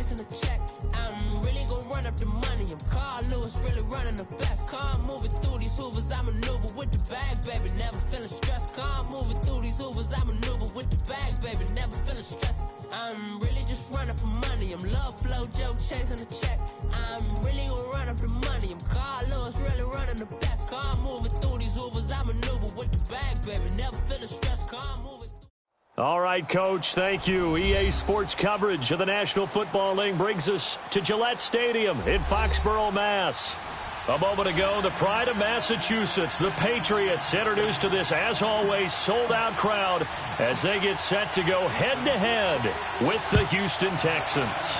chasing a check. I'm really gonna run up the money. I'm Carl Lewis, really running the best. Car moving through these hoovers, I maneuver with the bag, baby. Never feeling stressed. Car moving through these hoovers, I maneuver with the bag, baby. Never feeling stressed. I'm really just running for money. I'm Love Flow Joe chasing a check. I'm really gonna run up the money. I'm Carl Lewis, really running the best. Car moving through these hoovers, I maneuver with the bag, baby. Never feeling stressed. Car moving. All right, Coach, thank you. EA Sports coverage of the National Football League brings us to Gillette Stadium in Foxborough, Mass. A moment ago, the pride of Massachusetts, the Patriots, introduced to this, as always, sold-out crowd as they get set to go head-to-head with the Houston Texans.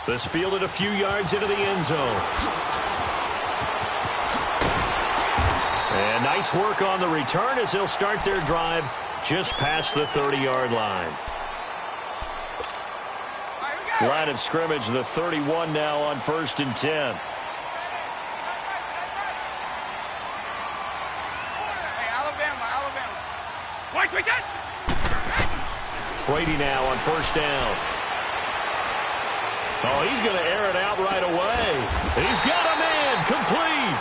This fielded a few yards into the end zone. And nice work on the return as they'll start their drive just past the 30-yard line. Line of scrimmage, the 31 now on 1st and 10. Hey, Alabama. White, Brady now on 1st down. Oh, he's going to air it out right away. He's got a man complete.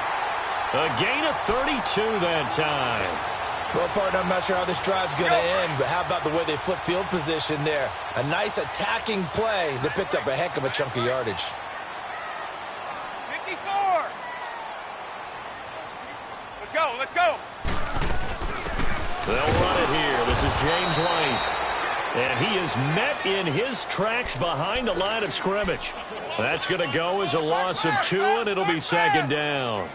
A gain of 32 that time. Well, partner, I'm not sure how this drive's going to end, but how about the way they flip field position there? A nice attacking play. They picked up a heck of a chunk of yardage. 54. Let's go. They'll run it here. This is James White. And he is met in his tracks behind the line of scrimmage. That's going to go as a loss of 2, and it'll be 2nd down.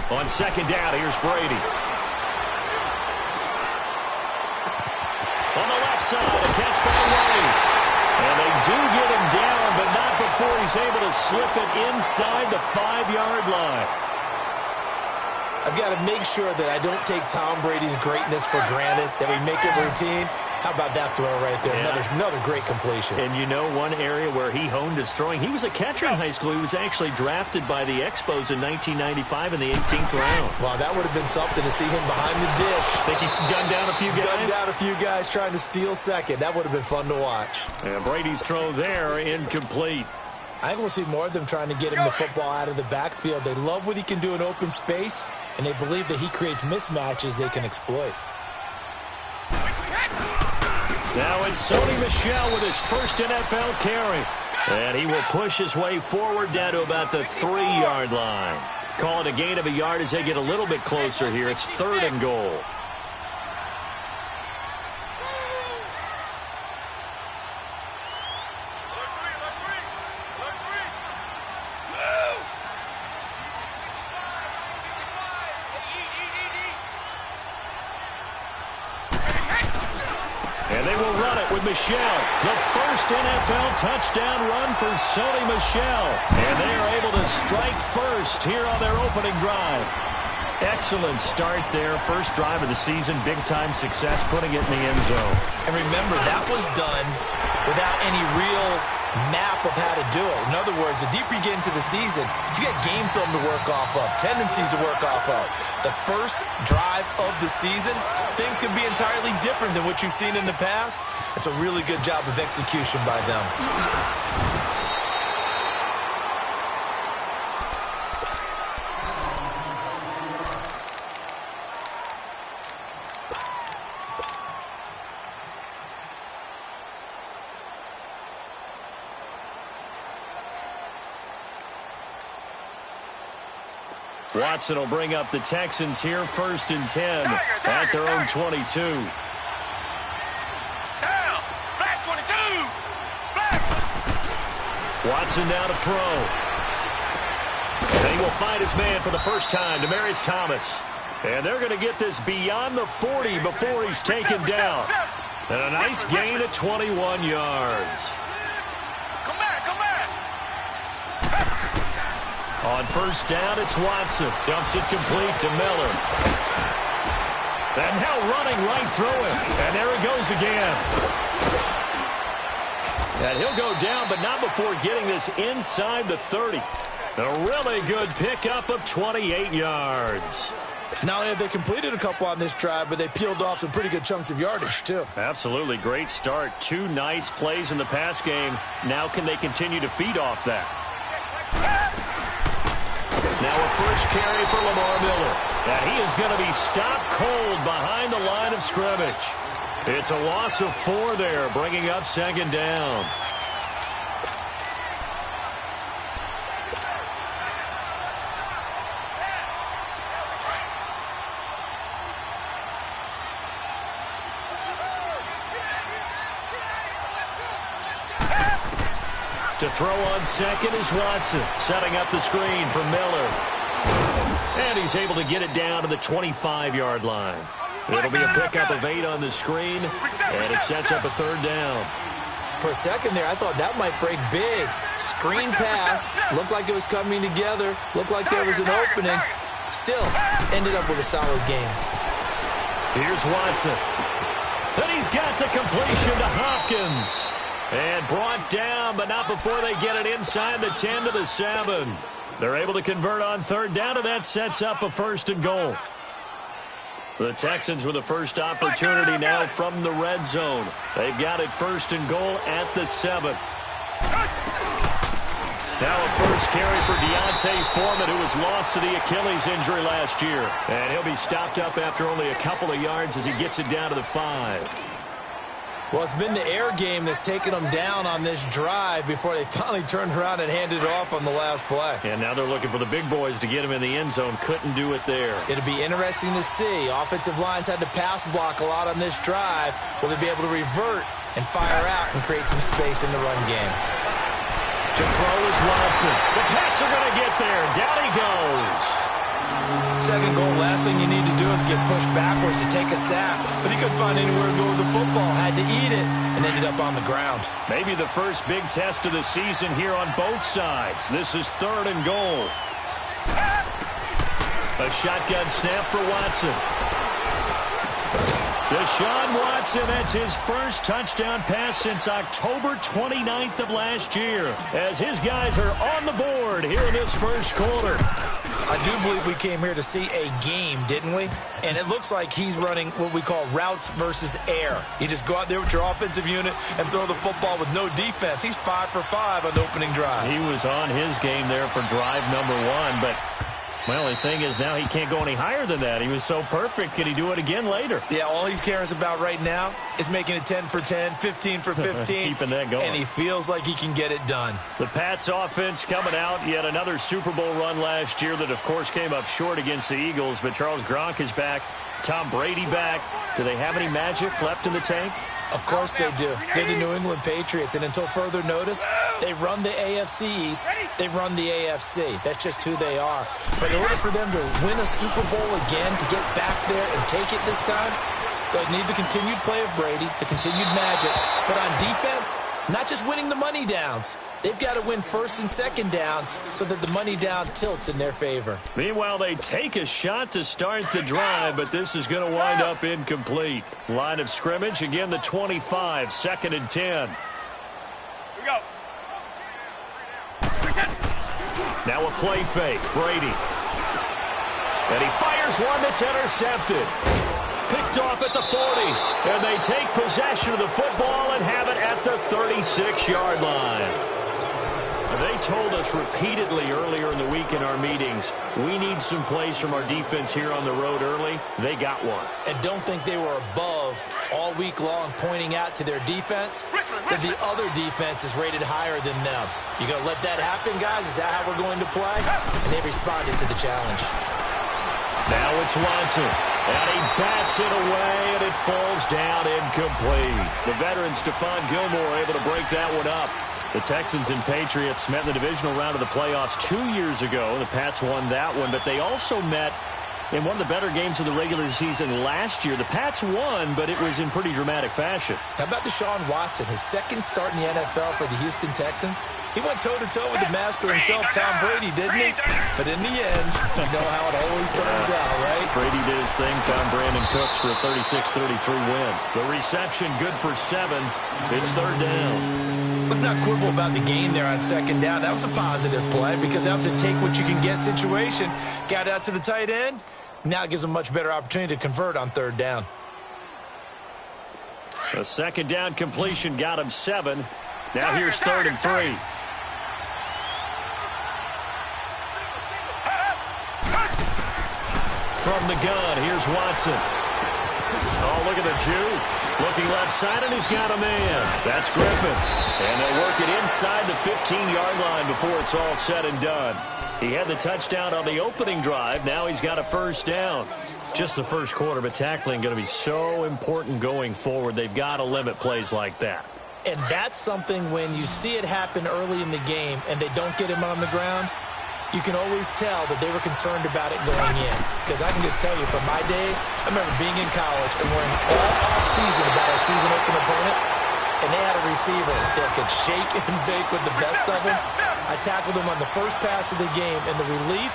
On 2nd down, here's Brady. On the left side, a catch by White. And they do get him down, but not before he's able to slip it inside the 5-yard line. I've got to make sure that I don't take Tom Brady's greatness for granted, that we make it routine. How about that throw right there? Yeah. Another great completion. And you know one area where he honed his throwing, he was a catcher in high school. He was actually drafted by the Expos in 1995 in the 18th round. Wow, that would have been something to see him behind the dish. Think he gunned down a few guys? Gunned down a few guys trying to steal second. That would have been fun to watch. And Brady's throw there, incomplete. I think we'll see more of them trying to get him the football out of the backfield. They love what he can do in open space, and they believe that he creates mismatches they can exploit. Now it's Sony Michel with his first NFL carry. And he will push his way forward down to about the 3-yard line. Call it a gain of a yard as they get a little bit closer here. It's 3rd and goal. Michel, the first NFL touchdown run for Sony Michel. And they are able to strike first here on their opening drive. Excellent start there. First drive of the season. Big-time success putting it in the end zone. And remember, that was done without any real map of how to do it. In other words, the deeper you get into the season, you got game film to work off of, tendencies to work off of. The first drive of the season, things can be entirely different than what you've seen in the past. It's a really good job of execution by them. Watson will bring up the Texans here, 1st and 10 at their own 22. Down. Back 22. Back. Watson now to throw. And he will find his man for the first time, Demaryius Thomas. And they're going to get this beyond the 40 before he's taken down. And a nice gain of 21 yards. On 1st down, it's Watson. Dumps it complete to Miller. And now running right through him. And there he goes again. And he'll go down, but not before getting this inside the 30. A really good pickup of 28 yards. Not only have they completed a couple on this drive, but they peeled off some pretty good chunks of yardage, too. Absolutely. Great start. 2 nice plays in the pass game. Now can they continue to feed off that? Now a first carry for Lamar Miller. And he is going to be stopped cold behind the line of scrimmage. It's a loss of 4 there, bringing up 2nd down. To throw on second is Watson, setting up the screen for Miller. And he's able to get it down to the 25-yard line. It'll be a pickup of 8 on the screen, and it sets up a 3rd down. For a second there, I thought that might break big. Screen pass, looked like it was coming together, looked like there was an opening. Still, ended up with a solid game. Here's Watson. And he's got the completion to Hopkins. And brought down, but not before they get it inside the 10 to the 7. They're able to convert on 3rd down, and that sets up a 1st and goal. The Texans with the first opportunity now from the red zone. They've got it 1st and goal at the 7. Now a first carry for Deontay Foreman, who was lost to the Achilles injury last year. And he'll be stopped up after only a couple of yards as he gets it down to the 5. Well, it's been the air game that's taken them down on this drive before they finally turned around and handed it off on the last play. And now they're looking for the big boys to get him in the end zone. Couldn't do it there. It'll be interesting to see. Offensive lines had to pass block a lot on this drive. Will they be able to revert and fire out and create some space in the run game? To throw is Watson. The Pats are going to get there. Down he goes. 2nd goal, last thing you need to do is get pushed backwards to take a sack. But he couldn't find anywhere to go with the football, had to eat it, and ended up on the ground. Maybe the first big test of the season here on both sides. This is 3rd and goal. A shotgun snap for Watson. Deshaun Watson, that's his first touchdown pass since October 29th of last year, as his guys are on the board here in this first quarter. I do believe we came here to see a game, didn't we? And it looks like he's running what we call routes versus air. You just go out there with your offensive unit and throw the football with no defense. He's 5 for 5 on the opening drive. He was on his game there for drive number 1, but my only thing is now he can't go any higher than that. He was so perfect. Can he do it again later? Yeah, all he cares about right now is making it 10 for 10, 15 for 15. Keeping that going. And he feels like he can get it done. The Pats offense coming out. Yet another Super Bowl run last year that, of course, came up short against the Eagles. But Charles Gronk is back. Tom Brady back. Do they have any magic left in the tank? Of course they do. They're the New England Patriots, and until further notice, they run the AFC East. They run the AFC. That's just who they are. But in order for them to win a Super Bowl again, to get back there and take it this time, they'll need the continued play of Brady, the continued magic. But on defense, not just winning the money downs. They've got to win 1st and 2nd down so that the money down tilts in their favor. Meanwhile, they take a shot to start the drive, but this is going to wind up incomplete. Line of scrimmage, again the 25, 2nd and 10. Here we go. Now a play fake, Brady. And he fires one that's intercepted. Picked off at the 40, and they take possession of the football and have it at the 36-yard line. They told us repeatedly earlier in the week in our meetings, we need some plays from our defense here on the road early. They got one. And don't think they were above all week long pointing out to their defense that the other defense is rated higher than them. You going to let that happen, guys? Is that how we're going to play? And they responded to the challenge. Now it's Watson. And he bats it away, and it falls down incomplete. The veteran Stephon Gilmore able to break that one up. The Texans and Patriots met in the divisional round of the playoffs 2 years ago. The Pats won that one, but they also met in one of the better games of the regular season last year. The Pats won, but it was in pretty dramatic fashion. How about Deshaun Watson, his 2nd start in the NFL for the Houston Texans? He went toe-to-toe with the master himself, Tom Brady, didn't he? But in the end, you know how it always turns out, right? Brady did his thing, found Brandon Cooks for a 36-33 win. The reception good for 7. It's 3rd down. Let's not quibble about the gain there on second down. That was a positive play because that was a take-what-you-can-get situation. Got out to the tight end. Now it gives them a much better opportunity to convert on third down. A second down completion got him 7. Now here's 3rd and 3. From the gun, here's Watson. Oh, look at the juke. Looking left side, and he's got a man. That's Griffin. And they'll work it inside the 15-yard line before it's all said and done. He had the touchdown on the opening drive. Now he's got a first down. Just the first quarter, but tackling going to be so important going forward. They've got to limit plays like that. And that's something when you see it happen early in the game and they don't get him on the ground, you can always tell that they were concerned about it going in. Because I can just tell you, from my days, I remember being in college and worrying all off-season about our season open opponent, and they had a receiver that could shake and bake with the best of them. I tackled him on the first pass of the game, and the relief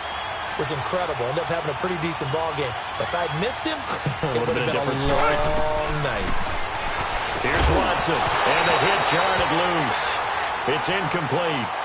was incredible. Ended up having a pretty decent ball game. But if I'd missed him, it would have been a long night. Here's Watson, and the hit jarred it loose. It's incomplete.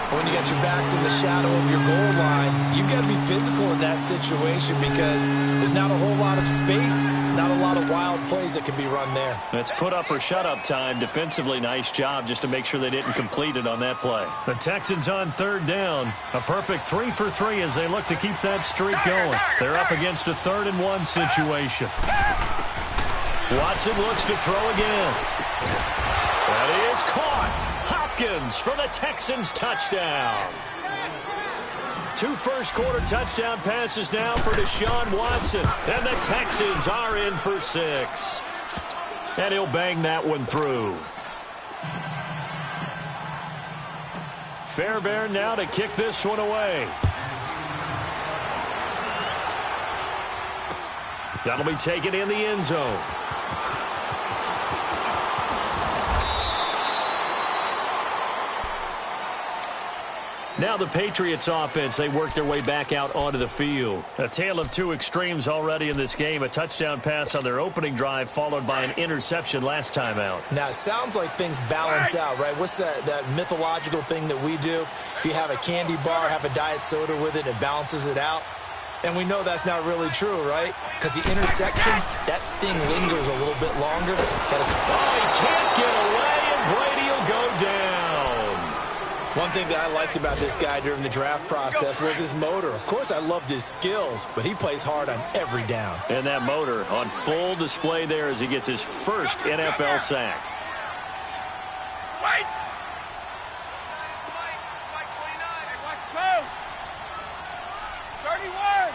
When you got your backs in the shadow of your goal line, you've got to be physical in that situation because there's not a whole lot of space, not a lot of wild plays that can be run there. It's put up or shut up time. Defensively, nice job just to make sure they didn't complete it on that play. The Texans on third down. A perfect 3 for 3 as they look to keep that streak going. They're up against a 3rd and 1 situation. Watson looks to throw again. That is caught. Hopkins for the Texans touchdown. 2 first-quarter touchdown passes now for Deshaun Watson. And the Texans are in for 6. And he'll bang that one through. Fairbairn now to kick this one away. That'll be taken in the end zone. Now the Patriots offense, they work their way back out onto the field. A tale of 2 extremes already in this game. A touchdown pass on their opening drive followed by an interception last time out. Now, it sounds like things balance out, right? What's that mythological thing that we do? If you have a candy bar, have a diet soda with it, it balances it out. And we know that's not really true, right? Because the interception, that sting lingers a little bit longer. He can't get away, and Brady will go down. One thing that I liked about this guy during the draft process was his motor. Of course, I loved his skills, but he plays hard on every down. And that motor on full display there as he gets his first NFL sack. Wait! Watch 31!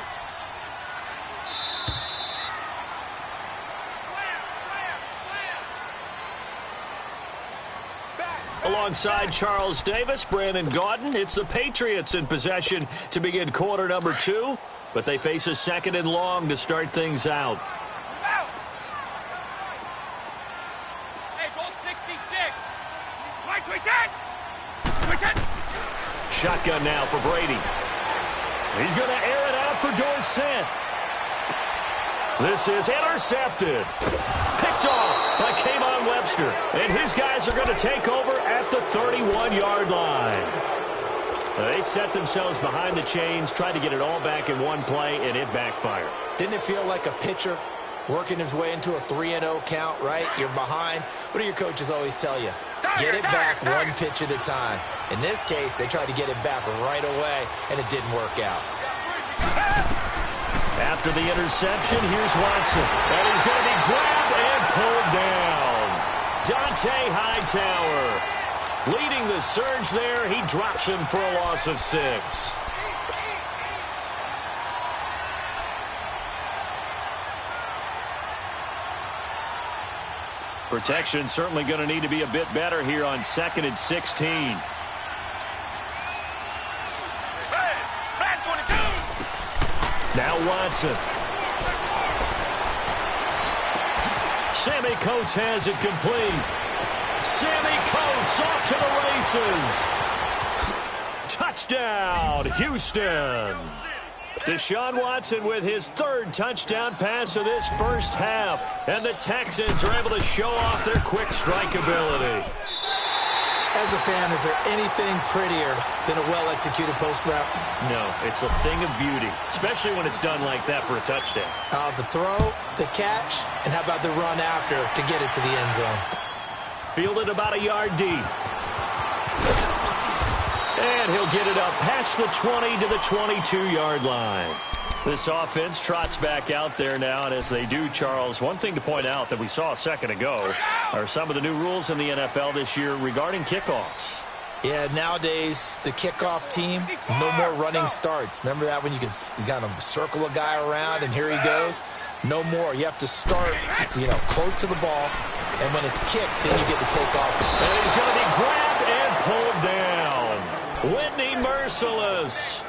Alongside Charles Davis, Brandon Gaudin, it's the Patriots in possession to begin quarter number 2, but they face a 2nd and long to start things out. Hey, goal 66. Right, twitch it! Shotgun now for Brady. He's going to air it out for Dorsett. This is intercepted. Picked off by Kayvon Webster. And his guys are going to take over at the 31-yard line. They set themselves behind the chains, tried to get it all back in one play, and it backfired. Didn't it feel like a pitcher working his way into a 3-0 count, right? You're behind. What do your coaches always tell you? Get it back one pitch at a time. In this case, they tried to get it back right away, and it didn't work out. After the interception, here's Watson. And he's going to be grabbed and pulled down. Dante Hightower leading the surge there. He drops him for a loss of 6. Protection certainly going to need to be a bit better here on 2nd and 16. Now Watson. Sammy Coates has it complete. Sammy Coates off to the races. Touchdown, Houston. Deshaun Watson with his 3rd touchdown pass of this first half. And the Texans are able to show off their quick strike ability. As a fan, is there anything prettier than a well-executed post route? No, it's a thing of beauty, especially when it's done like that for a touchdown. The throw, the catch, and how about the run after to get it to the end zone? Fielded about a yard deep. And he'll get it up past the 20 to the 22-yard line. This offense trots back out there now, and as they do, Charles, one thing to point out that we saw a second ago are some of the new rules in the NFL this year regarding kickoffs. Yeah, nowadays, the kickoff team, no more running starts. Remember that when you kind of circle a guy around and here he goes? No more. You have to start, close to the ball, and when it's kicked, then you get to take off. And he's going to be grabbed and pulled down. Whitney Merciless.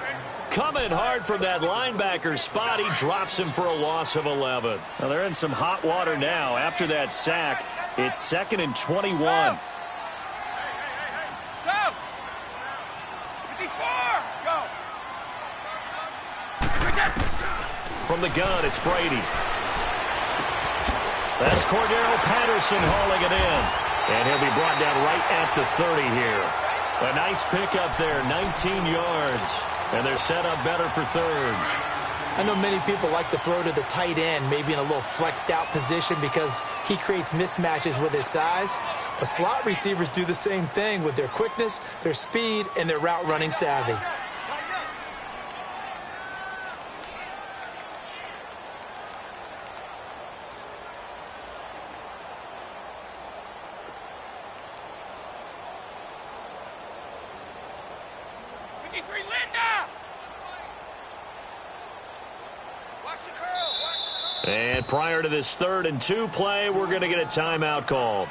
Coming hard from that linebacker spot, he drops him for a loss of 11. Now they're in some hot water now. After that sack, it's 2nd and 21. Go! 54! Go! From the gun, it's Brady. That's Cordero Patterson hauling it in. And he'll be brought down right at the 30 here. A nice pickup there, 19 yards. And they're set up better for third. I know many people like to throw to the tight end, maybe in a little flexed out position because he creates mismatches with his size. But slot receivers do the same thing with their quickness, their speed, and their route running savvy. And prior to this 3rd and 2 play, we're going to get a timeout called.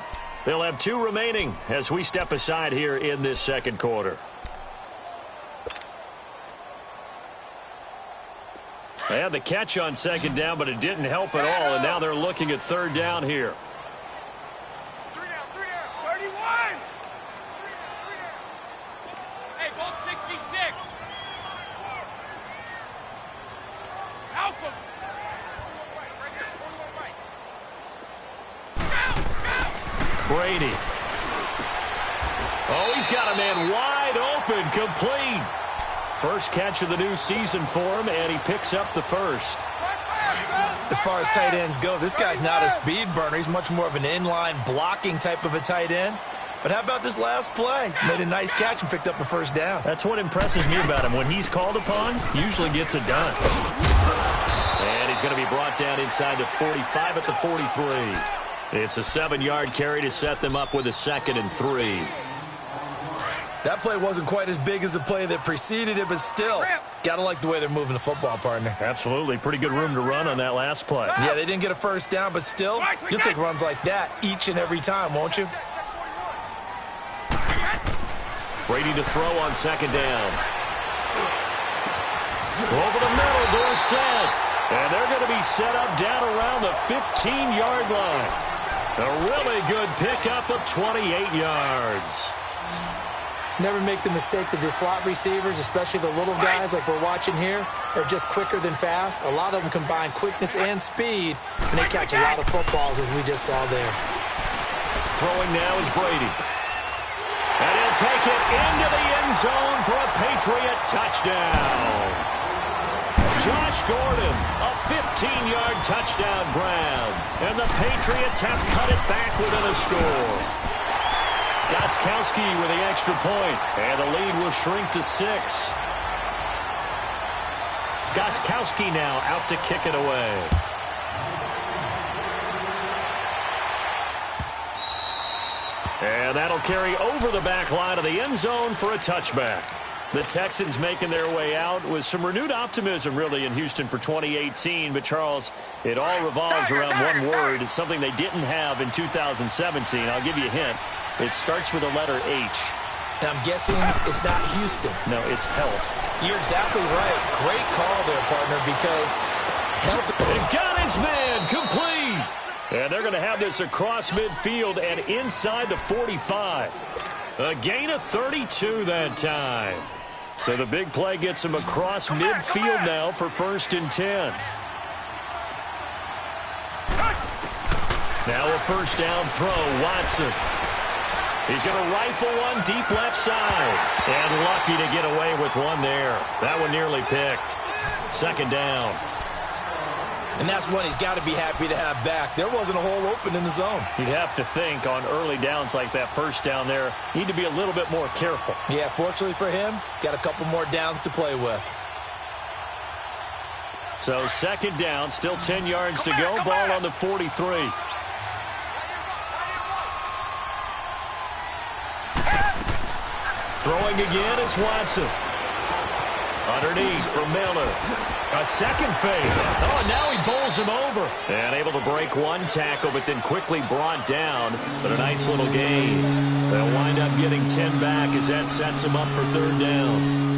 They'll have 2 remaining as we step aside here in this second quarter. They had the catch on 2nd down, but it didn't help at all, and now they're looking at 3rd down here. 3 down, 31! Hey, Bolt 66! Alpha! Brady. Oh, he's got a man wide open, complete. First catch of the new season for him, and he picks up the first. As far as tight ends go, this guy's not a speed burner. He's much more of an inline blocking type of a tight end. But how about this last play? Made a nice catch and picked up a first down. That's what impresses me about him. When he's called upon, usually gets it done. And he's going to be brought down inside the 45 at the 43. It's a 7-yard carry to set them up with a 2nd and 3. That play wasn't quite as big as the play that preceded it, but still, got to like the way they're moving the football, partner. Absolutely. Pretty good room to run on that last play. Yeah, they didn't get a first down, but still, you'll take runs like that each and every time, won't you? Brady to throw on 2nd down. Over the middle, Dorsett. And they're going to be set up down around the 15-yard line. A really good pickup of 28 yards. Never make the mistake that the slot receivers, especially the little guys like we're watching here, are just quicker than fast. A lot of them combine quickness and speed, and they catch a lot of footballs, as we just saw there. Throwing now is Brady. And he'll take it into the end zone for a Patriot touchdown. Josh Gordon, a 15-yard touchdown grab. And the Patriots have cut it back within a score. Gostkowski with the extra point. And the lead will shrink to 6. Gostkowski now out to kick it away. And that'll carry over the back line of the end zone for a touchback. The Texans making their way out with some renewed optimism, really, in Houston for 2018. But, Charles, it all revolves around one word. It's something they didn't have in 2017. I'll give you a hint. It starts with the letter H. And I'm guessing it's not Houston. No, it's health. You're exactly right. Great call there, partner, because health... They've got his man complete. And they're going to have this across midfield and inside the 45. A gain of 32 that time. So the big play gets him across midfield now for 1st and 10. Now a first down throw, Watson. He's going to rifle one deep left side. And lucky to get away with one there. That one nearly picked. Second down. And that's one he's got to be happy to have back. There wasn't a hole open in the zone. You'd have to think on early downs like that first down there, need to be a little bit more careful. Yeah, fortunately for him, got a couple more downs to play with. So second down, still 10 yards to go. Ball on the 43. Throwing again is Watson. Underneath for Miller. A second fake. Oh, and now he bowls him over. And able to break one tackle, but then quickly brought down. But a nice little gain. They'll wind up getting 10 back as that sets him up for third down.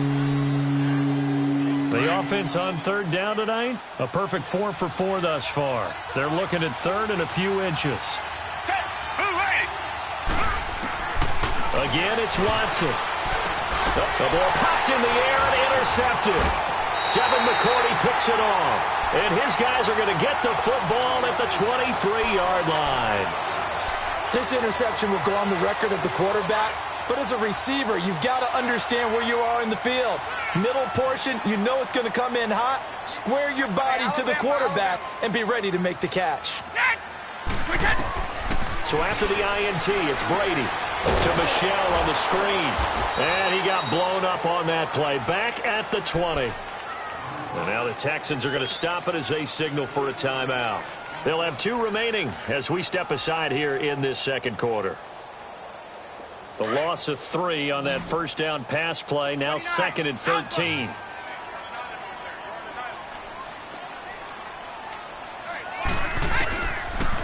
The offense on third down tonight, a perfect 4 for 4 thus far. They're looking at third and a few inches. Again, it's Watson. The ball popped in the air and intercepted. Devin McCourty picks it off. And his guys are going to get the football at the 23-yard line. This interception will go on the record of the quarterback. But as a receiver, you've got to understand where you are in the field. Middle portion, you know it's going to come in hot. Square your body to the quarterback and be ready to make the catch. So after the INT, it's Brady to Michelle on the screen. And he got blown up on that play. Back at the 20. And now the Texans are going to stop it as they signal for a timeout. They'll have 2 remaining as we step aside here in this second quarter. The loss of 3 on that first down pass play. Now 2nd and 13.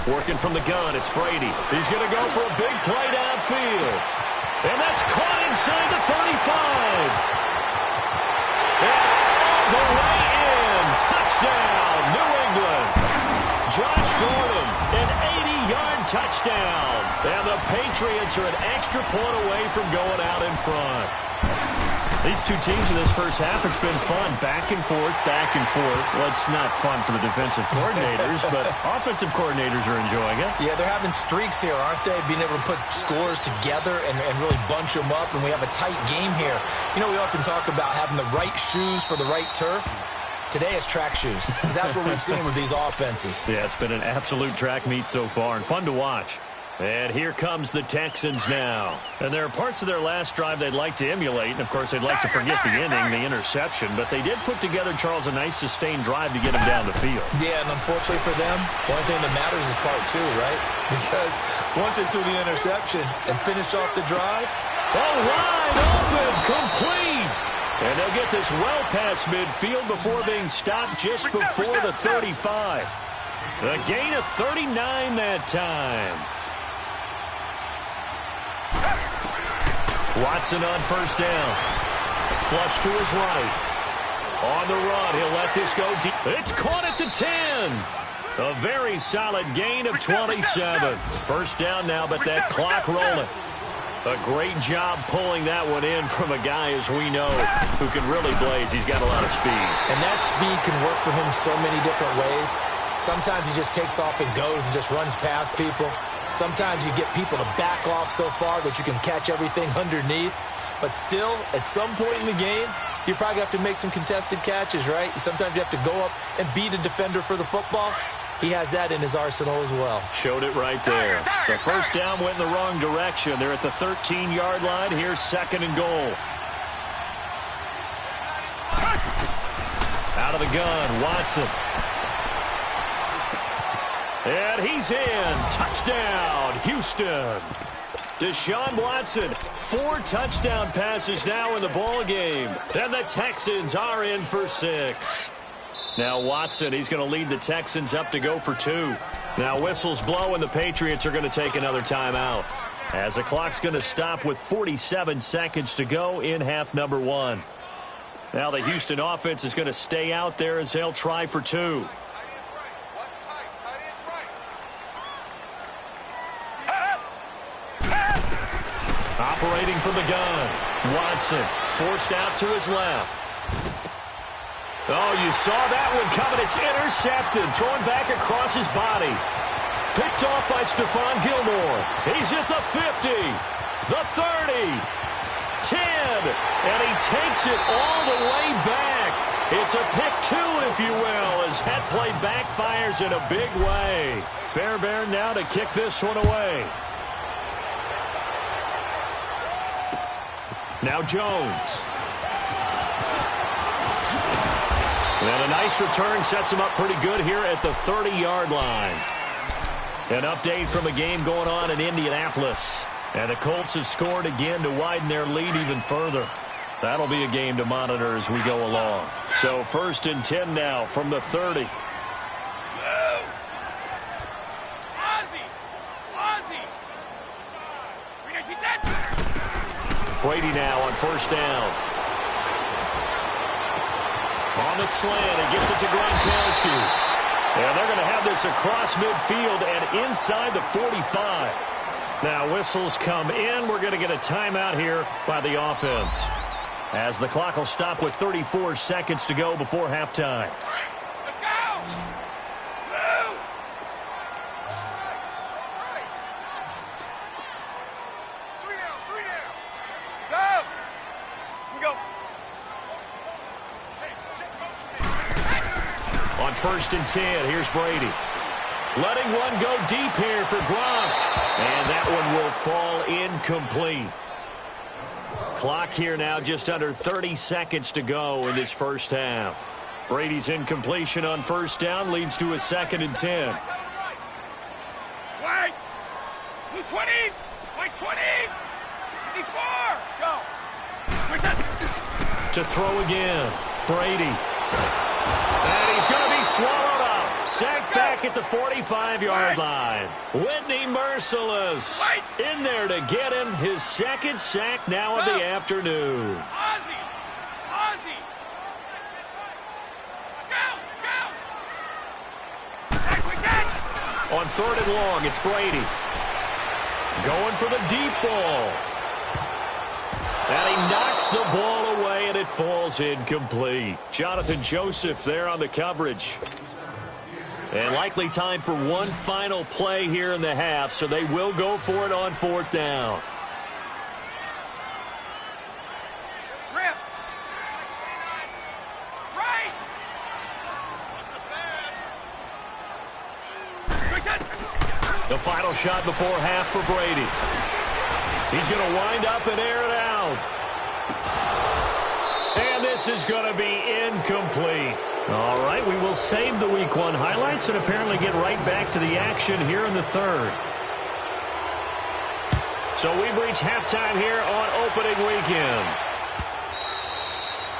Working from the gun, it's Brady. He's going to go for a big play downfield. And that's caught inside the 35. And all the way in. Touchdown, New England. Josh Gordon, an 80-yard touchdown. And the Patriots are an extra point away from going out in front. These two teams in this first half, it's been fun. Back and forth, back and forth. Well, it's not fun for the defensive coordinators, but offensive coordinators are enjoying it. Yeah, they're having streaks here, aren't they? Being able to put scores together and really bunch them up, and we have a tight game here. You know, we often talk about having the right shoes for the right turf. Today it's track shoes, because that's what we've seen with these offenses. Yeah, it's been an absolute track meet so far, and fun to watch. And here comes the Texans now. And there are parts of their last drive they'd like to emulate. And, of course, they'd like to forget the inning, the interception. But they did put together, Charles, a nice sustained drive to get him down the field. Yeah, and unfortunately for them, the only thing that matters is part 2, right? Because once they threw the interception and finished off the drive. Oh, wide open, complete. And they'll get this well past midfield before being stopped just before the 35. A gain of 39 that time. Watson on first down. Flush to his right. On the run, he'll let this go deep. It's caught at the 10. A very solid gain of 27. First down now, but that clock rolling. A great job pulling that one in from a guy, as we know, who can really blaze. He's got a lot of speed. And that speed can work for him so many different ways. Sometimes he just takes off and goes and just runs past people. Sometimes you get people to back off so far that you can catch everything underneath. But still, at some point in the game, you probably have to make some contested catches, right? Sometimes you have to go up and beat a defender for the football. He has that in his arsenal as well. Showed it right there. The first down went in the wrong direction. They're at the 13-yard line. Here's 2nd and goal. Out of the gun, Watson. And he's in. Touchdown, Houston. Deshaun Watson, 4 touchdown passes now in the ball game. And the Texans are in for 6. Now Watson, he's going to lead the Texans up to go for 2. Now whistles blow and the Patriots are going to take another timeout, as the clock's going to stop with 47 seconds to go in half number 1. Now the Houston offense is going to stay out there as they'll try for 2. Operating from the gun, Watson forced out to his left. Oh, you saw that one coming. It's intercepted, thrown back across his body. Picked off by Stephon Gilmore. He's at the 50. the 30, 10, and he takes it all the way back. It's a pick 2, if you will, as that play backfires in a big way. Fairbairn now to kick this one away. Now Jones. And a nice return sets him up pretty good here at the 30-yard line. An update from a game going on in Indianapolis. And the Colts have scored again to widen their lead even further. That'll be a game to monitor as we go along. So 1st and 10 now from the 30. Brady now on 1st down. On the slant, he gets it to Gronkowski. And they're going to have this across midfield and inside the 45. Now whistles come in. We're going to get a timeout here by the offense, as the clock will stop with 34 seconds to go before halftime. Let's go! Move! Three down. So, we go. On 1st and 10, here's Brady. Letting one go deep here for Gronk. And that one will fall incomplete. Clock here now just under 30 seconds to go in this first half. Brady's incompletion on 1st down leads to a 2nd and 10. Wait! 20! 20! 54! Go! To throw again. Brady. And he's going to be swallowed up. Sacked back at the 45-yard line. Whitney Merciless in there to get him his 2nd sack now of the afternoon. Ozzie! Go! On 3rd and long, it's Brady. Going for the deep ball. And he knocks the ball away, and it falls incomplete. Jonathan Joseph there on the coverage. And likely time for one final play here in the half, so they will go for it on 4th down. Rip! Right! The final shot before half for Brady. He's going to wind up and air it out. And this is going to be incomplete. All right, we will save the Week 1 highlights and apparently get right back to the action here in the 3rd. So we've reached halftime here on opening weekend.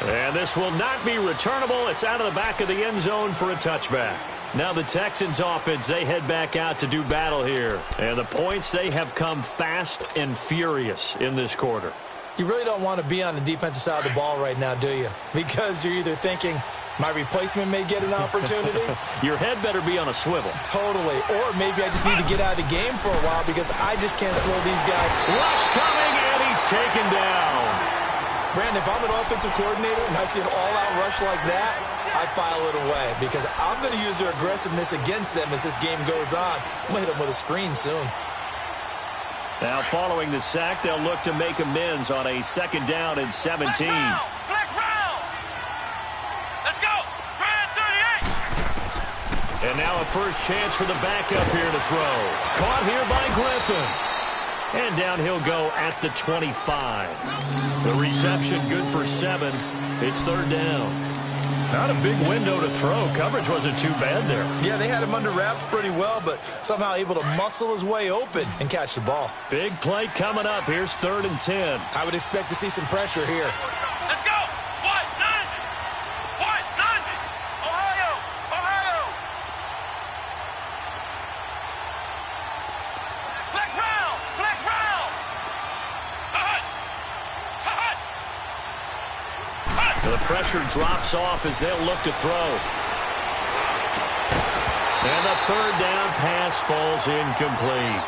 And this will not be returnable. It's out of the back of the end zone for a touchback. Now the Texans offense, they head back out to do battle here. And the points, they have come fast and furious in this quarter. You really don't want to be on the defensive side of the ball right now, do you? Because you're either thinking, my replacement may get an opportunity. Your head better be on a swivel. Totally. Or maybe I just need to get out of the game for a while because I just can't slow these guys. Rush coming, and he's taken down. Brandon, if I'm an offensive coordinator and I see an all-out rush like that, I file it away because I'm going to use their aggressiveness against them as this game goes on. I'm going to hit them with a screen soon. Now following the sack, they'll look to make amends on a 2nd down and 17. And now a first chance for the backup here to throw. Caught here by Griffin. And down he'll go at the 25. The reception good for 7. It's 3rd down. Not a big window to throw. Coverage wasn't too bad there. Yeah, they had him under wraps pretty well, but somehow able to muscle his way open and catch the ball. Big play coming up. Here's 3rd and 10. I would expect to see some pressure here. Let's go! What? None! Ohio! Flex round! The pressure drops off as they'll look to throw. And the 3rd down pass falls incomplete.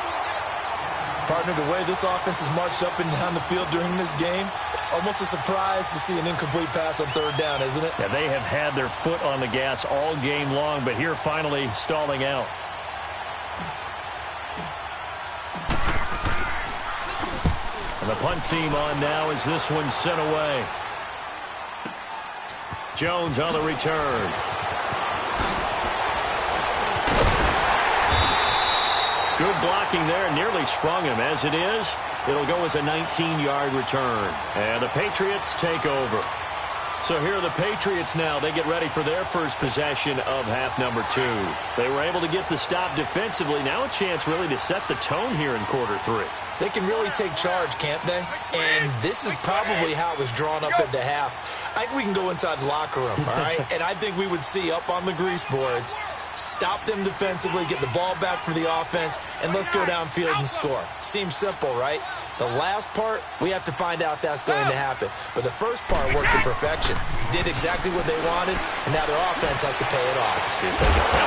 Partner, the way this offense has marched up and down the field during this game, it's almost a surprise to see an incomplete pass on 3rd down, isn't it? Yeah, they have had their foot on the gas all game long, but here finally stalling out. And the punt team on now as this one's sent away. Jones on the return. Good blocking there, nearly sprung him. As it is, it'll go as a 19-yard return. And the Patriots take over. So here are the Patriots now. They get ready for their first possession of half number 2. They were able to get the stop defensively. Now a chance really to set the tone here in quarter 3. They can really take charge, can't they? And this is probably how it was drawn up at the half. I think we can go inside the locker room, all right? And I think we would see up on the grease boards, stop them defensively, get the ball back for the offense, and let's go downfield and score. Seems simple, right? The last part, we have to find out that's going to happen. But the first part worked to perfection. Did exactly what they wanted, and now their offense has to pay it off. And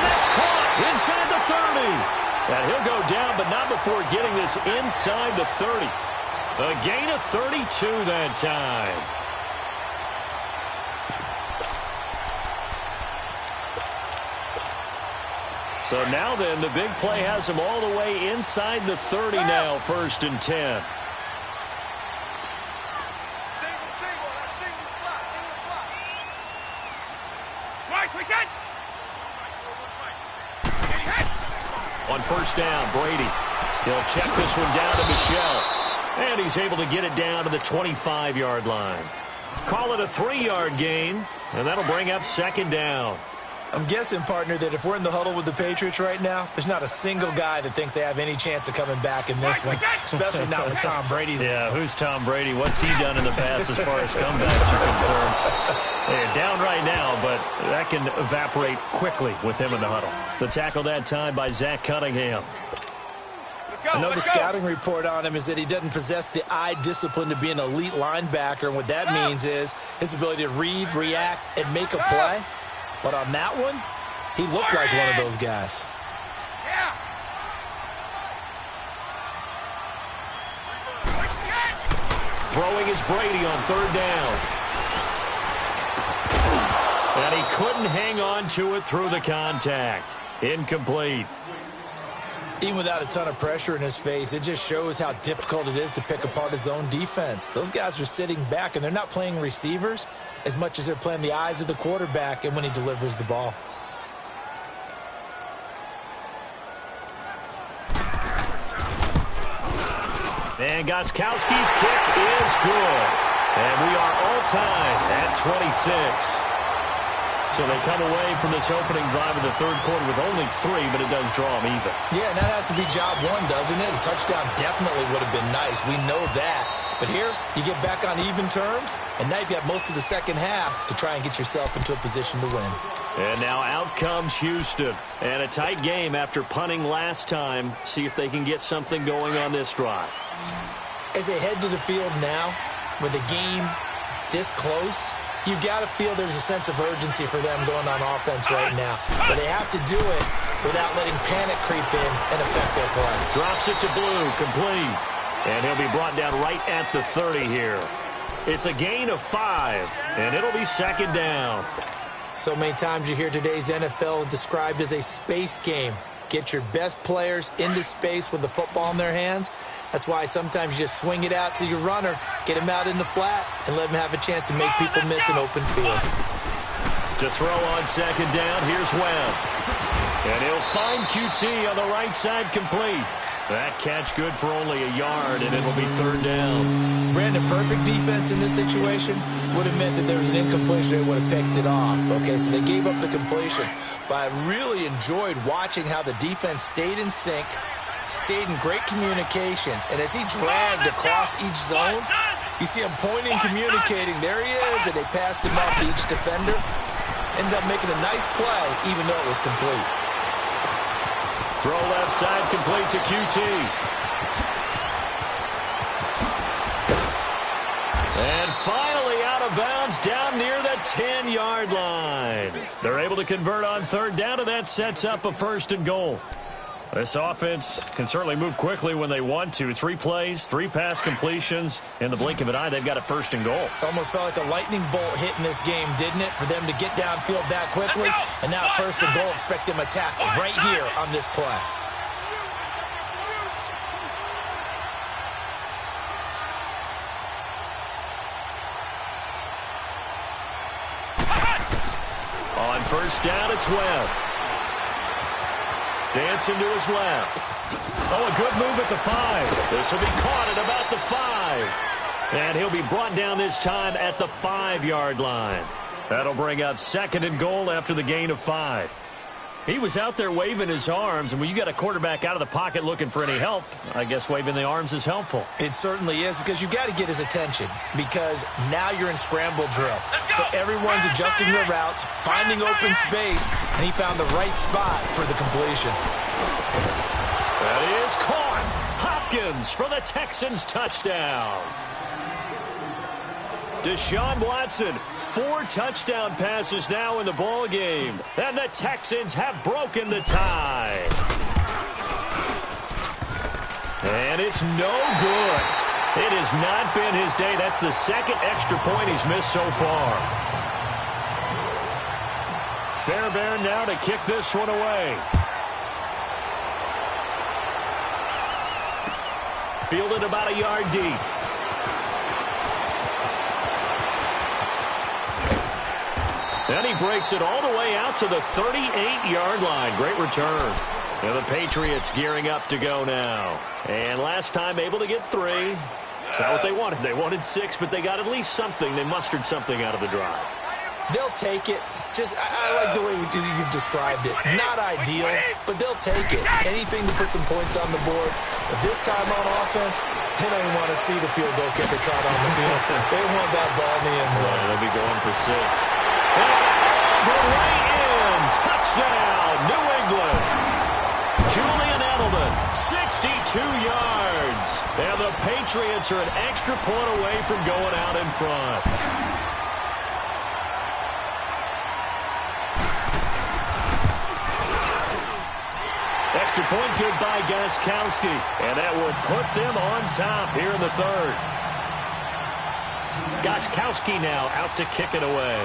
that's caught inside the 30. And he'll go down, but not before getting this inside the 30. A gain of 32 that time. So now then, the big play has him all the way inside the 30 now, 1st and 10. On 1st down, Brady. He'll check this one down to Michelle. And he's able to get it down to the 25-yard line. Call it a 3-yard gain, and that'll bring up 2nd down. I'm guessing, partner, that if we're in the huddle with the Patriots right now, there's not a single guy that thinks they have any chance of coming back in this one, especially not with Tom Brady. Yeah, who's Tom Brady? What's he done in the past as far as comebacks are concerned? They're down right now, but that can evaporate quickly with him in the huddle. The tackle that time by Zach Cunningham. Another scouting report on him is that he doesn't possess the eye discipline to be an elite linebacker, and what that means is his ability to read, react, and make a play. But on that one, he looked like one of those guys. Throwing is Brady on 3rd down. And he couldn't hang on to it through the contact. Incomplete. Even without a ton of pressure in his face, it just shows how difficult it is to pick apart his own defense. Those guys are sitting back, and they're not playing receivers as much as they're playing the eyes of the quarterback and when he delivers the ball. And Gostkowski's kick is good. And we are all tied at 26. So they come away from this opening drive in the 3rd quarter with only 3, but it does draw them even. Yeah, and that has to be job 1, doesn't it? A touchdown definitely would have been nice. We know that. But here, you get back on even terms, and now you've got most of the second half to try and get yourself into a position to win. And now out comes Houston. And a tight game after punting last time. See if they can get something going on this drive. As they head to the field now, with the game this close, you've got to feel there's a sense of urgency for them going on offense right now. But they have to do it without letting panic creep in and affect their play. Drops it to Blue, complete. And he'll be brought down right at the 30 here. It's a gain of 5, and it'll be 2nd down. So many times you hear today's NFL described as a space game. Get your best players into space with the football in their hands. That's why sometimes you just swing it out to your runner, get him out in the flat, and let him have a chance to make people miss an open field. To throw on 2nd down, here's Webb. And he'll find QT on the right side, complete. That catch good for only a yard, and it'll be 3rd down. Brandon, perfect defense in this situation would have meant that there was an incompletion. They would have picked it off. Okay, so they gave up the completion. But I really enjoyed watching how the defense stayed in sync, stayed in great communication, and as he dragged across each zone, you see him pointing, communicating. There he is, and they passed him off to each defender. Ended up making a nice play, even though it was complete. Throw left side, complete to QT. And finally out of bounds down near the 10-yard line. They're able to convert on 3rd down, and that sets up a 1st and goal. This offense can certainly move quickly when they want to. 3 plays, 3 pass completions. In the blink of an eye, they've got a 1st and goal. Almost felt like a lightning bolt hit in this game, didn't it? For them to get downfield that quickly. And now 1st and goal, expect them to tackle right here on this play. first down, it's Webb. Dancing to his left. Oh, a good move at the 5. This will be caught at about the 5. And he'll be brought down this time at the 5-yard line. That'll bring up 2nd and goal after the gain of 5. He was out there waving his arms, and when you got a quarterback out of the pocket looking for any help, I guess waving the arms is helpful. It certainly is, because you've got to get his attention, because now you're in scramble drill. So everyone's adjusting their routes, finding open space, and he found the right spot for the completion. That is caught. Hopkins for the Texans touchdown. Deshaun Watson, 4 touchdown passes now in the ball game, and the Texans have broken the tie. And it's no good. It has not been his day. That's the 2nd extra point he's missed so far. Fairbairn now to kick this one away. Fielded about a yard deep. And he breaks it all the way out to the 38-yard line. Great return. And the Patriots gearing up to go now. And last time able to get 3. It's not what they wanted. They wanted 6, but they got at least something. They mustered something out of the drive. They'll take it. I like the way you've described it. Not ideal, but they'll take it. Anything to put some points on the board. But this time on offense, they don't even want to see the field goal kicker trot on the field. They want that ball in the end zone. They'll be going for 6. Way in. Touchdown, New England. Julian Edelman, 62 yards. And the Patriots are an extra point away from going out in front. Extra point good by Gostkowski. And that will put them on top here in the 3rd. Gostkowski now out to kick it away.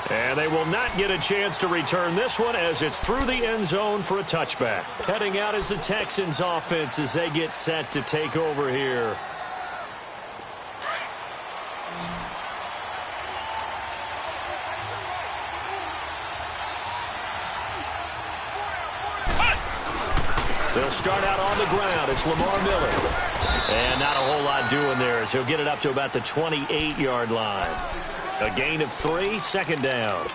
And they will not get a chance to return this one as it's through the end zone for a touchback. Heading out is the Texans offense as they get set to take over here. They'll start out on the ground. It's Lamar Miller. And not a whole lot doing there as he'll get it up to about the 28-yard line. A gain of 3, 2nd down.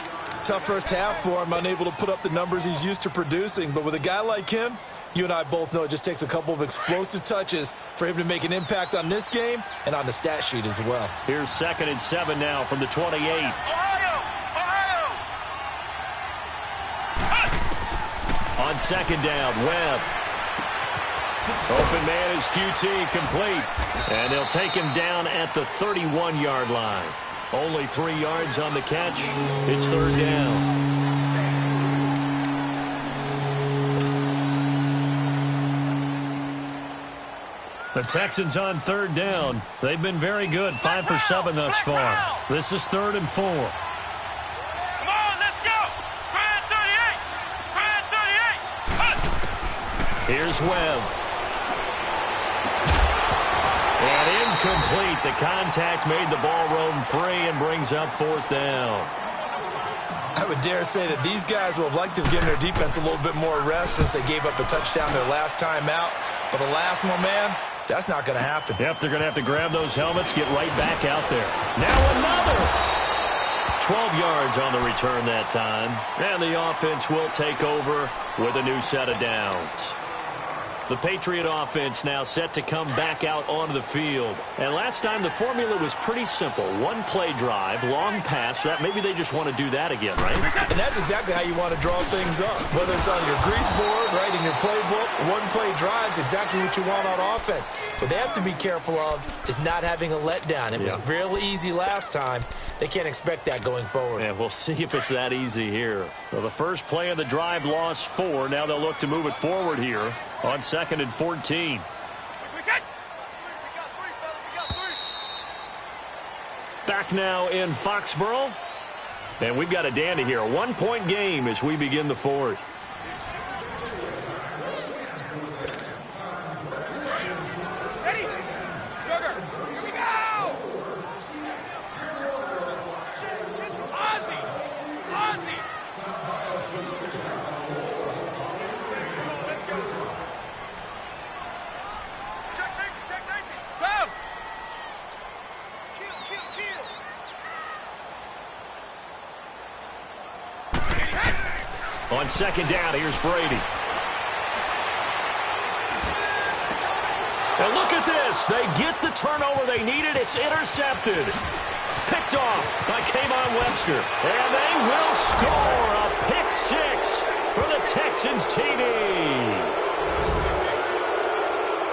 Tough first half for him, unable to put up the numbers he's used to producing. But with a guy like him, you and I both know it just takes a couple of explosive touches for him to make an impact on this game and on the stat sheet as well. Here's 2nd and 7 now from the 28. On 2nd down, Webb. Open man is QT, complete. And they'll take him down at the 31-yard line. Only 3 yards on the catch. It's 3rd down. The Texans on 3rd down. They've been very good, 5 for 7 thus far. This is 3rd and 4. Come on, let's go. Grand 38. Grand 38. Here's Webb. And incomplete. The contact made the ball roam free and brings up 4th down. I would dare say that these guys will have liked to have given their defense a little bit more rest since they gave up a touchdown their last time out. But alas, my man, that's not going to happen. Yep, they're going to have to grab those helmets, get right back out there. Now another. 12 yards on the return that time. And the offense will take over with a new set of downs. The Patriot offense now set to come back out onto the field. And last time the formula was pretty simple. 1-play drive, long pass. That maybe they just want to do that again, right? And that's exactly how you want to draw things up. Whether it's on your grease board, right, in your playbook, 1-play drives exactly what you want on offense. What they have to be careful of is not having a letdown. It was real easy last time. They can't expect that going forward. Yeah, we'll see if it's that easy here. So the first play of the drive lost 4. Now they'll look to move it forward here on 2nd and 14. Back now in Foxborough. And we've got a dandy here. A 1-point game as we begin the 4th. Ready? Sugar. Go! second down. Here's Brady. And look at this. They get the turnover they needed. It's intercepted. Picked off by K'Von Webster. And they will score a pick six for the Texans TD.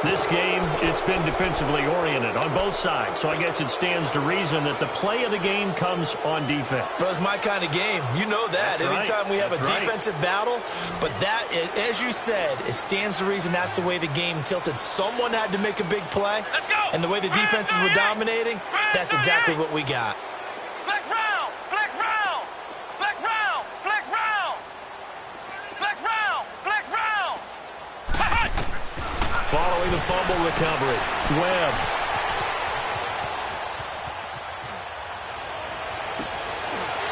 This game, it's been defensively oriented on both sides, so I guess it stands to reason that the play of the game comes on defense. Well, it's my kind of game. You know that. Anytime we have a defensive battle, but that, as you said, it stands to reason that's the way the game tilted. Someone had to make a big play, and the way the defenses were dominating, that's exactly what we got. Flex round! Flex round! Flex round! Flex round! Flex round! Flex round! Following the fumble recovery, Webb.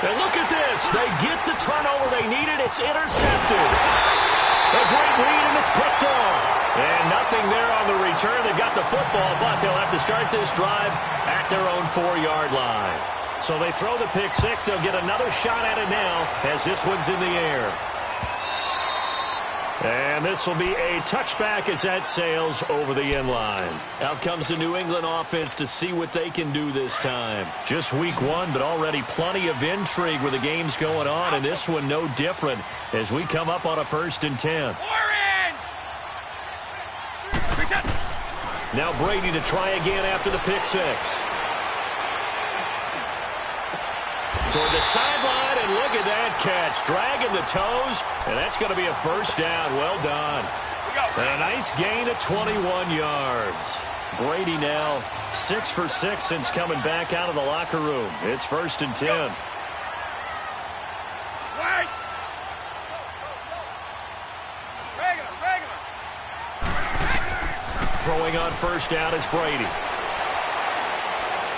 And look at this. They get the turnover they needed. It's intercepted. A great lead, and it's picked off. And nothing there on the return. They got the football, but they'll have to start this drive at their own 4-yard line. So they throw the pick six. They'll get another shot at it now as this one's in the air. And this will be a touchback as that sails over the end line. Out comes the New England offense to see what they can do this time. Just week one, but already plenty of intrigue with the games going on, and this one no different as we come up on a 1st and 10. Now Brady to try again after the pick six. Toward the sideline, and look at that catch. Dragging the toes, and that's going to be a first down. Well done. And a nice gain of 21 yards. Brady now 6 for 6 since coming back out of the locker room. It's 1st and 10. Wait! Regular. Throwing on first down is Brady.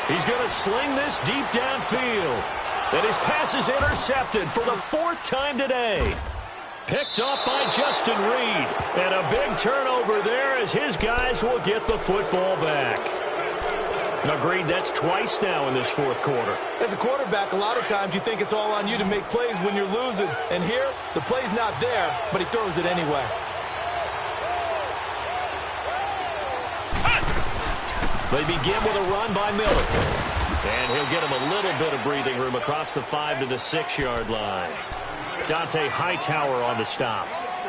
He's going to sling this deep downfield. And his pass is intercepted for the 4th time today. Picked up by Justin Reed. And a big turnover there as his guys will get the football back. Agreed, that's twice now in this 4th quarter. As a quarterback, a lot of times you think it's all on you to make plays when you're losing. And here, the play's not there, but he throws it anyway. They begin with a run by Miller. And he'll get him a little bit of breathing room across the 5 to the 6-yard line. Dante Hightower on the stop.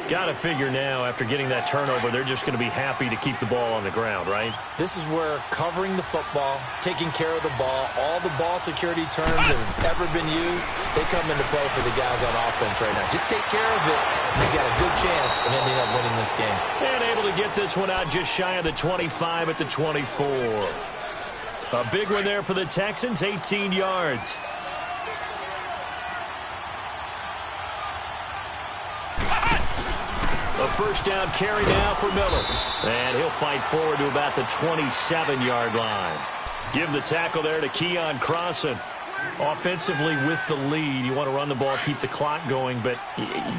Got to figure now, after getting that turnover, they're just going to be happy to keep the ball on the ground, right? This is where covering the football, taking care of the ball, all the ball security terms that have ever been used, they come into play for the guys on offense right now. Just take care of it, and they've got a good chance of ending up winning this game. And able to get this one out just shy of the 25 at the 24. A big one there for the Texans, 18 yards. A first down carry now for Miller. And he'll fight forward to about the 27-yard line. Give the tackle there to Keon Crossan. Offensively with the lead, you want to run the ball, keep the clock going, but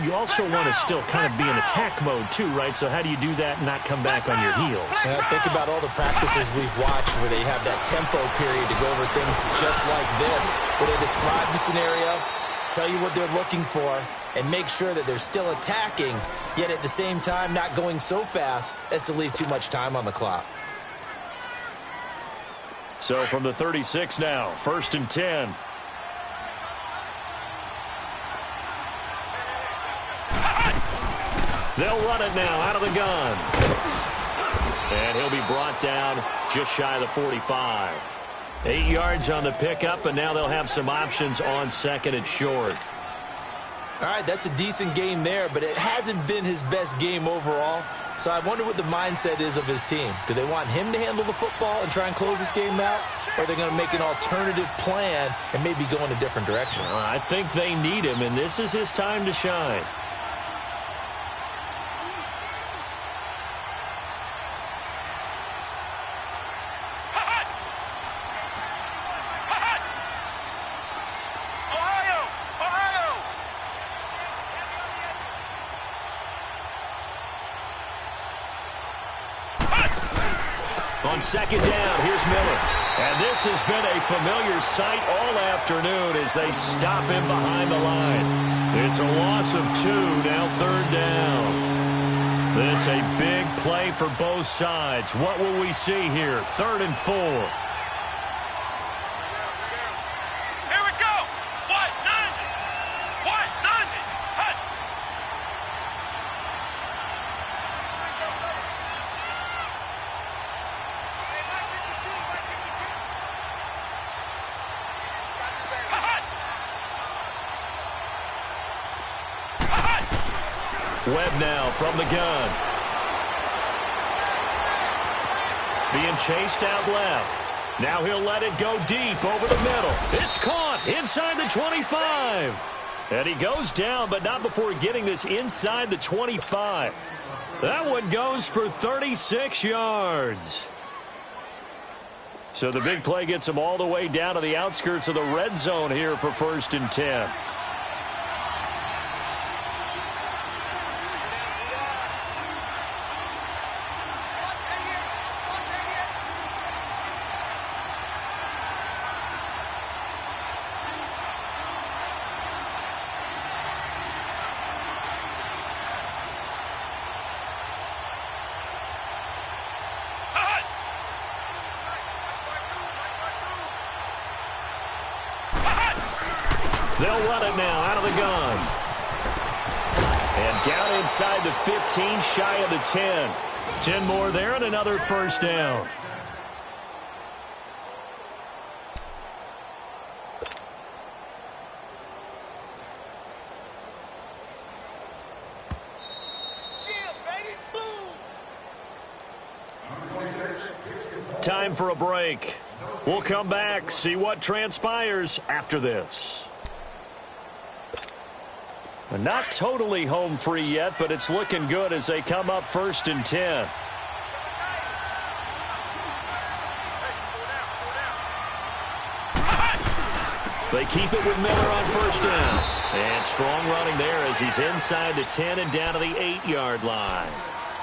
you also want to still kind of be in attack mode too, right? So how do you do that and not come back on your heels? Think about all the practices we've watched where they have that tempo period to go over things just like this, where they describe the scenario, tell you what they're looking for, and make sure that they're still attacking, yet at the same time not going so fast as to leave too much time on the clock. So from the 36 now, 1st and 10. They'll run it now out of the gun. And he'll be brought down just shy of the 45. 8 yards on the pickup, and now they'll have some options on 2nd and short. All right, that's a decent game there, but it hasn't been his best game overall. So I wonder what the mindset is of his team. Do they want him to handle the football and try and close this game out? Or are they going to make an alternative plan and maybe go in a different direction? I think they need him, and this is his time to shine. On second down, here's Miller. And this has been a familiar sight all afternoon as they stop him behind the line. It's a loss of 2, now third down. This a big play for both sides. What will we see here? 3rd and 4. Here we go. What? 90. What? 90. Hut. Webb now from the gun. Being chased out left. Now he'll let it go deep over the middle. It's caught inside the 25. And he goes down, but not before getting this inside the 25. That one goes for 36 yards. So the big play gets him all the way down to the outskirts of the red zone here for 1st and 10. They'll run it now out of the gun. And down inside the 15, shy of the 10. 10 more there and another first down. Time for a break. We'll come back, see what transpires after this. Not totally home free yet, but it's looking good as they come up 1st and 10. They keep it with Miller on 1st down. And strong running there as he's inside the 10 and down to the 8-yard line.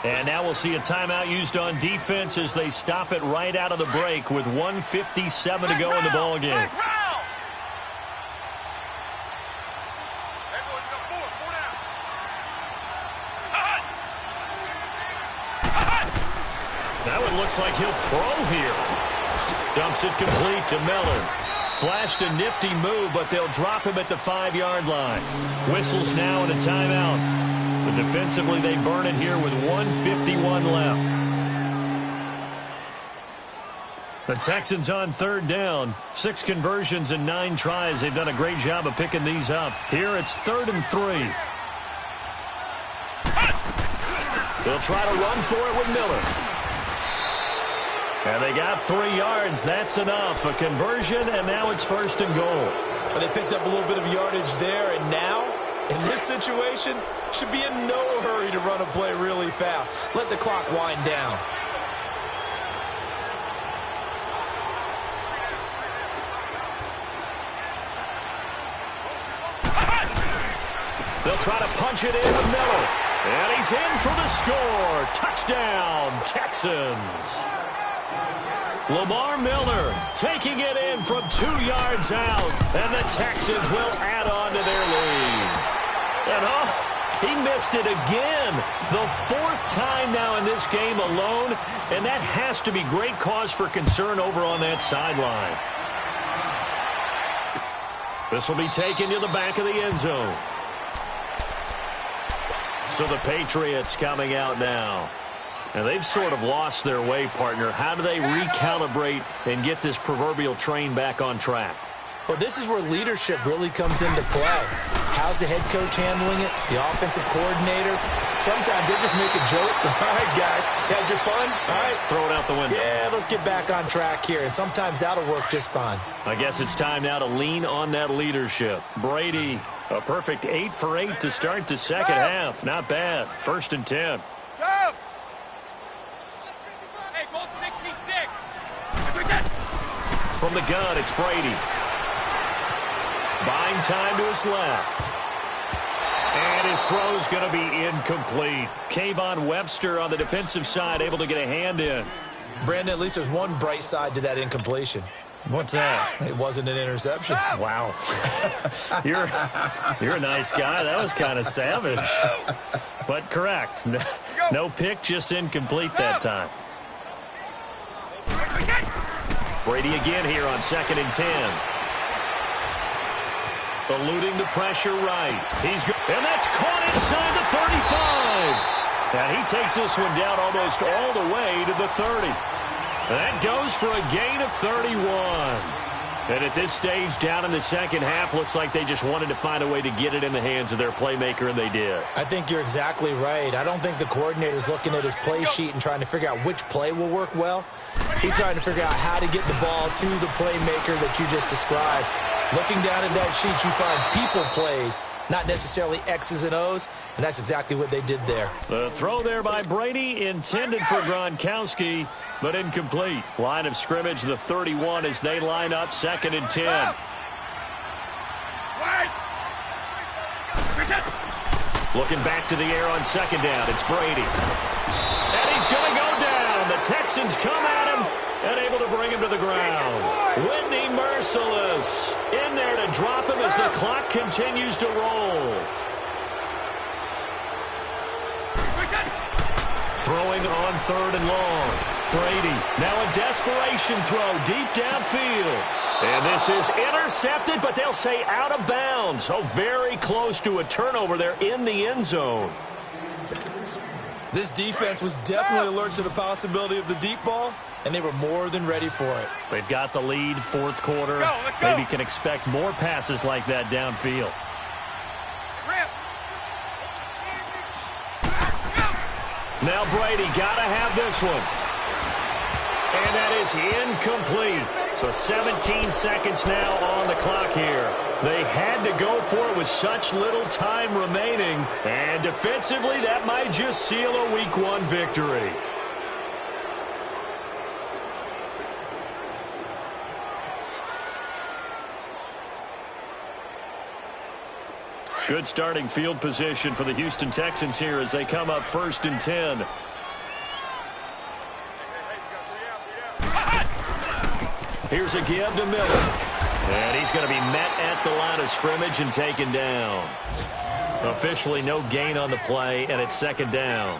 And now we'll see a timeout used on defense as they stop it right out of the break with 1:57 to go in the ballgame. That one looks like he'll throw here. Dumps it complete to Miller. Flashed a nifty move, but they'll drop him at the 5-yard line. Whistles now and a timeout. So defensively, they burn it here with 1:51 left. The Texans on 3rd down. 6 conversions and 9 tries. They've done a great job of picking these up. Here it's 3rd and 3. They'll try to run for it with Miller. And they got 3 yards. That's enough. A conversion, and now it's 1st and goal. Well, they picked up a little bit of yardage there, and now, in this situation, should be in no hurry to run a play really fast. Let the clock wind down. They'll try to punch it in with Miller. And he's in for the score. Touchdown, Texans. Lamar Miller taking it in from 2 yards out. And the Texans will add on to their lead. And he missed it again. The 4th time now in this game alone. And that has to be great cause for concern over on that sideline. This will be taken to the back of the end zone. So the Patriots coming out now. And they've sort of lost their way, partner. How do they recalibrate and get this proverbial train back on track? Well, this is where leadership really comes into play. How's the head coach handling it? The offensive coordinator? Sometimes they just make a joke. All right, guys, had your fun? All right. Throw it out the window. Yeah, let's get back on track here. And sometimes that'll work just fine. I guess it's time now to lean on that leadership. Brady, a perfect 8 for 8 to start the second half. Not bad. 1st and 10. From the gun, it's Brady. Buying time to his left. And his throw's going to be incomplete. Kayvon Webster on the defensive side able to get a hand in. Brandon, at least there's one bright side to that incompletion. What's that? It wasn't an interception. Wow. You're a nice guy. That was kind of savage. But correct. No pick, just incomplete that time. Brady again here on 2nd and 10. Eluding the pressure right. He's good. And that's caught inside the 35. And he takes this one down almost all the way to the 30. That goes for a gain of 31. And at this stage, down in the second half, looks like they just wanted to find a way to get it in the hands of their playmaker, and they did. I think you're exactly right. I don't think the coordinator's looking at his play sheet and trying to figure out which play will work well. He's trying to figure out how to get the ball to the playmaker that you just described. Looking down at that sheet, you find people plays, not necessarily X's and O's, and that's exactly what they did there. The throw there by Brady, intended for Gronkowski, but incomplete. Line of scrimmage, the 31 as they line up 2nd and 10. Looking back to the air on 2nd down, it's Brady. And he's going to go down. The Texans come at him and able to bring him to the ground. Whitney merciless in there to drop him as the clock continues to roll. Throwing on 3rd and long. Brady, now a desperation throw deep downfield. And this is intercepted, but they'll say out of bounds. So very close to a turnover there in the end zone. This defense was definitely alert to the possibility of the deep ball, and they were more than ready for it. They've got the lead, 4th quarter. Let's go. Maybe can expect more passes like that downfield. Now Brady got to have this one. And that is incomplete. So 17 seconds now on the clock here. They had to go for it with such little time remaining. And defensively, that might just seal a Week 1 victory. Good starting field position for the Houston Texans here as they come up 1st and 10. Here's a give to Miller. And he's going to be met at the line of scrimmage and taken down. Officially no gain on the play, and it's 2nd down.